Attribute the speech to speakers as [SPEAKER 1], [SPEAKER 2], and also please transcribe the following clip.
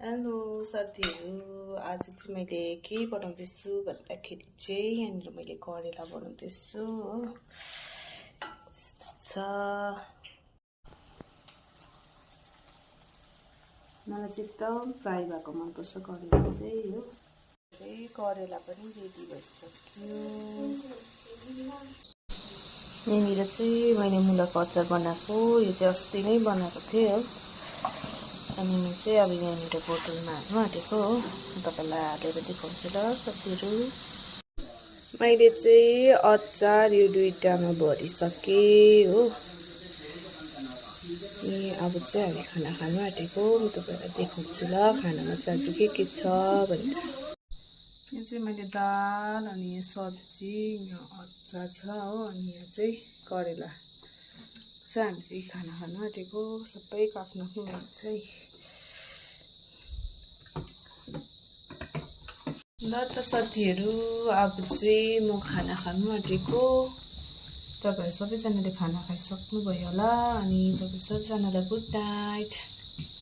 [SPEAKER 1] Hello साथीहरू, आज चाहिँ मैले के बनाउँदैछु भन्दाखेरि चाहिँ यहाँनिर मैले करेला बनाउँदैछु हो। यस्तो छ। मलाई चाहिँ एकदम फ्राई भएको मनपर्छ करेला चाहिँ हो। चाहिँ करेला पनि रेडी भइसक्यो। यहाँनिर चाहिँ मैले मुलाको अचार बनाएको, यो चाहिँ अस्ति नै बनाएको थिएँ हो। अनि म चाहिँ अब यहाँनिर बोतलमा हाल्नु आँटेको हो। तपाईँलाई हालेर देखाउँछु ल साथीहरू। मैले चाहिँ अचार यो दुईटामा भरिसकेँ हो। अनि अब चाहिँ हामी खाना खानु आँटेको, म तपाईँलाई देखाउँछु ल खानामा चाहिँ आज के छ भनेर। यहाँ चाहिँ मैले दाल अनि सब्जी, यहाँ अचार छ हो। अनि यहाँ चाहिँ करेला चाहिँ हामी चाहिँ खाना खानु आँटेको, सबैको आफ्नो आफ्नो हुन्छ। ल त साथीहरू, अब चाहिँ म खाना खानु आँटेको। तपाईँहरू सबैजनाले खाना खाइसक्नुभयो होला। अनि तपाईँ सबैजनालाई गुड नाइट।